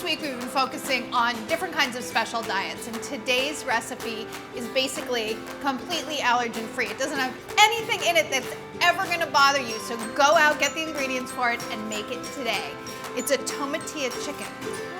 This week we've been focusing on different kinds of special diets, and today's recipe is basically completely allergen-free. It doesn't have anything in it that's ever gonna bother you, so go out, get the ingredients for it, and make it today. It's a tomatillo chicken,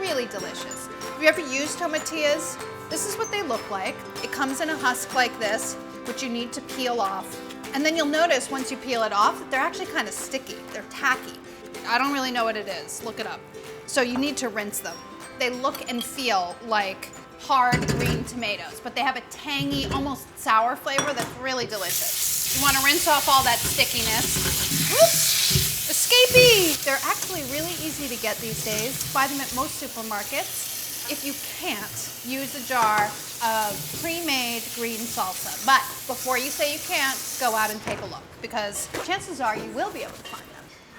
really delicious. Have you ever used tomatillos? This is what they look like. It comes in a husk like this, which you need to peel off. And then you'll notice once you peel it off that they're actually kind of sticky, they're tacky. I don't really know what it is, look it up. So you need to rinse them. They look and feel like hard green tomatoes, but they have a tangy, almost sour flavor that's really delicious. You want to rinse off all that stickiness. Whoops! Escapee! They're actually really easy to get these days. Buy them at most supermarkets. If you can't, use a jar of pre-made green salsa. But before you say you can't, go out and take a look, because chances are you will be able to find them.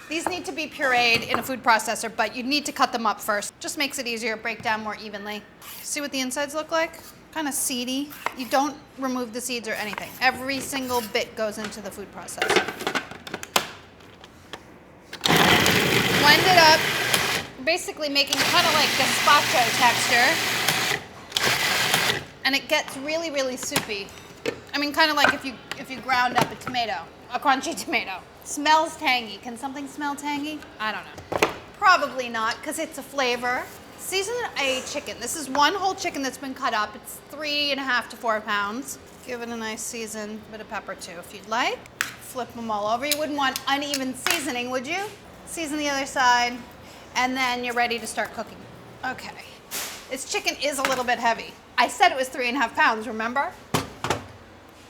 These need to be pureed in a food processor, but you need to cut them up first. Just makes it easier, break down more evenly. See what the insides look like? Kind of seedy. You don't remove the seeds or anything. Every single bit goes into the food processor. Blend it up, basically making kind of like gazpacho texture. And it gets really, really soupy. I mean, kind of like if you ground up a tomato, a crunchy tomato. Smells tangy. Can something smell tangy? I don't know. Probably not, because it's a flavor. Season a chicken. This is one whole chicken that's been cut up. It's 3.5 to 4 pounds. Give it a nice season, a bit of pepper too, if you'd like. Flip them all over. You wouldn't want uneven seasoning, would you? Season the other side, and then you're ready to start cooking. Okay. This chicken is a little bit heavy. I said it was 3.5 pounds, remember?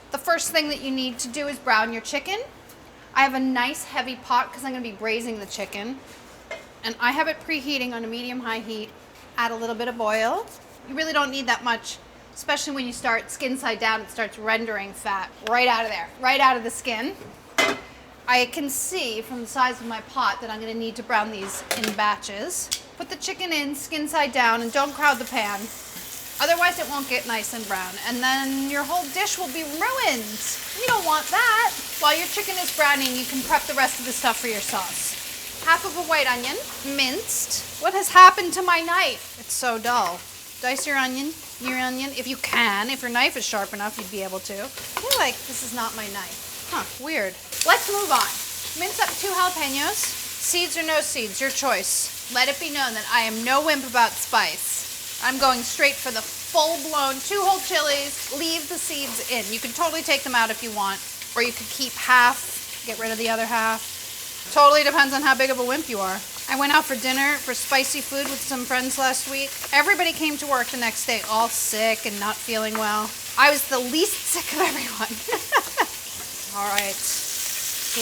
The first thing that you need to do is brown your chicken. I have a nice heavy pot because I'm going to be braising the chicken. And I have it preheating on a medium-high heat. Add a little bit of oil. You really don't need that much, especially when you start skin side down, it starts rendering fat right out of there, right out of the skin. I can see from the size of my pot that I'm going to need to brown these in batches. Put the chicken in, skin side down, and don't crowd the pan. Otherwise it won't get nice and brown, and then your whole dish will be ruined. You don't want that. While your chicken is browning, you can prep the rest of the stuff for your sauce. Half of a white onion, minced. What has happened to my knife? It's so dull. Dice your onion, if you can. If your knife is sharp enough, you'd be able to. I feel like this is not my knife. Huh, weird. Let's move on. Mince up 2 jalapenos. Seeds or no seeds, your choice. Let it be known that I am no wimp about spice. I'm going straight for the full-blown 2 whole chilies, leave the seeds in. You can totally take them out if you want, or you could keep half, get rid of the other half. Totally depends on how big of a wimp you are. I went out for dinner for spicy food with some friends last week. Everybody came to work the next day all sick and not feeling well. I was the least sick of everyone. All right,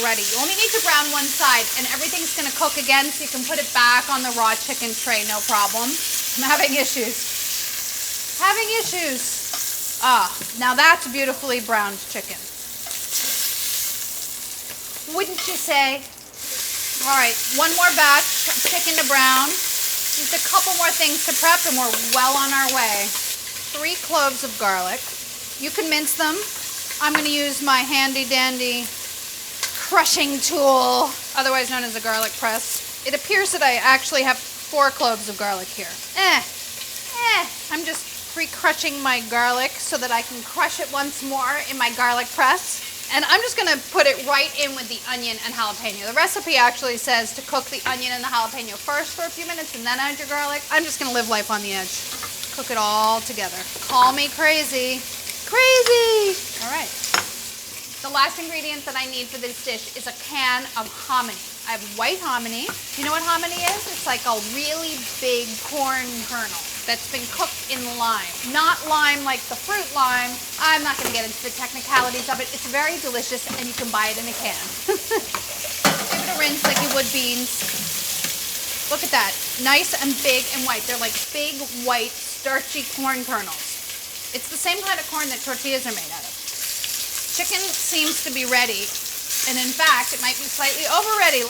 ready. You only need to brown one side, and everything's gonna cook again, so you can put it back on the raw chicken tray, no problem. I'm having issues. Having issues. Ah, now that's beautifully browned chicken. Wouldn't you say? All right, one more batch of chicken to brown. Just a couple more things to prep and we're well on our way. 3 cloves of garlic. You can mince them. I'm gonna use my handy dandy crushing tool, otherwise known as a garlic press. It appears that I actually have 4 cloves of garlic here. I'm just pre-crushing my garlic so that I can crush it once more in my garlic press. And I'm just gonna put it right in with the onion and jalapeno. The recipe actually says to cook the onion and the jalapeno first for a few minutes and then add your garlic. I'm just gonna live life on the edge. Cook it all together. Call me crazy. Crazy! All right. The last ingredient that I need for this dish is a can of hominy. I have white hominy. You know what hominy is? It's like a really big corn kernel that's been cooked in lime. Not lime like the fruit lime. I'm not gonna get into the technicalities of it. It's very delicious and you can buy it in a can. Give it a rinse like you would beans. Look at that, nice and big and white. They're like big, white, starchy corn kernels. It's the same kind of corn that tortillas are made out of. Chicken seems to be ready, and in fact, it might be slightly over ready.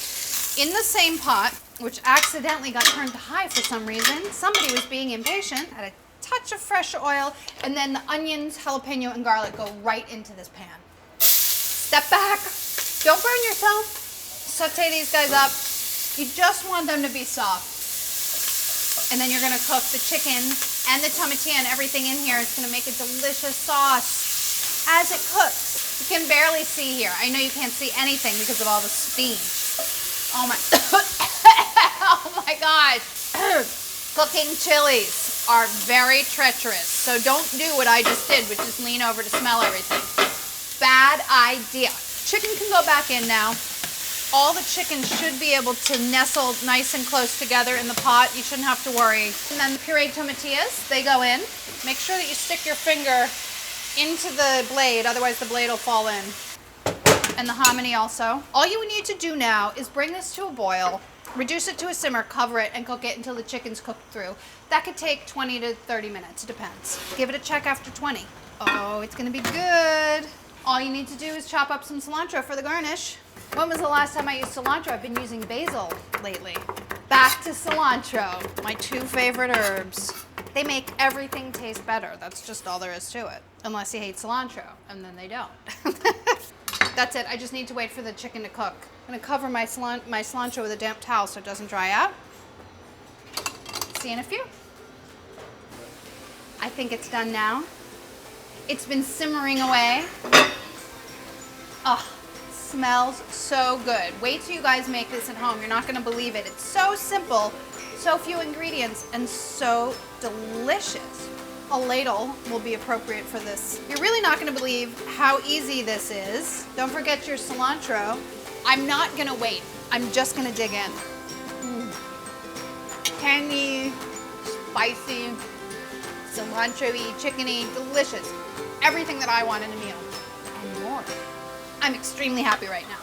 In the same pot, which accidentally got turned to high for some reason, somebody was being impatient, add a touch of fresh oil, and then the onions, jalapeno, and garlic go right into this pan. Step back, don't burn yourself. Saute these guys up. You just want them to be soft. And then you're gonna cook the chicken and the tomatillo and everything in here. It's gonna make a delicious sauce as it cooks. You can barely see here. I know you can't see anything because of all the steam. Oh my, oh my gosh. Cooking chilies are very treacherous. So don't do what I just did, which is lean over to smell everything. Bad idea. Chicken can go back in now. All the chicken should be able to nestle nice and close together in the pot. You shouldn't have to worry. And then the pureed tomatillos, they go in. Make sure that you stick your finger into the blade, otherwise the blade will fall in. And the hominy also. All you need to do now is bring this to a boil, reduce it to a simmer, cover it, and cook it until the chicken's cooked through. That could take 20 to 30 minutes, it depends. Give it a check after 20. Oh, it's gonna be good. All you need to do is chop up some cilantro for the garnish. When was the last time I used cilantro? I've been using basil lately. Back to cilantro, my 2 favorite herbs. They make everything taste better. That's just all there is to it. Unless you hate cilantro, and then they don't. That's it, I just need to wait for the chicken to cook. I'm gonna cover my cilantro with a damp towel so it doesn't dry out. See you in a few. I think it's done now. It's been simmering away. Oh, smells so good. Wait till you guys make this at home. You're not gonna believe it. It's so simple, so few ingredients, and so delicious. A ladle will be appropriate for this. You're really not gonna believe how easy this is. Don't forget your cilantro. I'm not gonna wait. I'm just gonna dig in. Tangy, spicy, cilantro-y, chicken-y, delicious. Everything that I want in a meal and more. I'm extremely happy right now.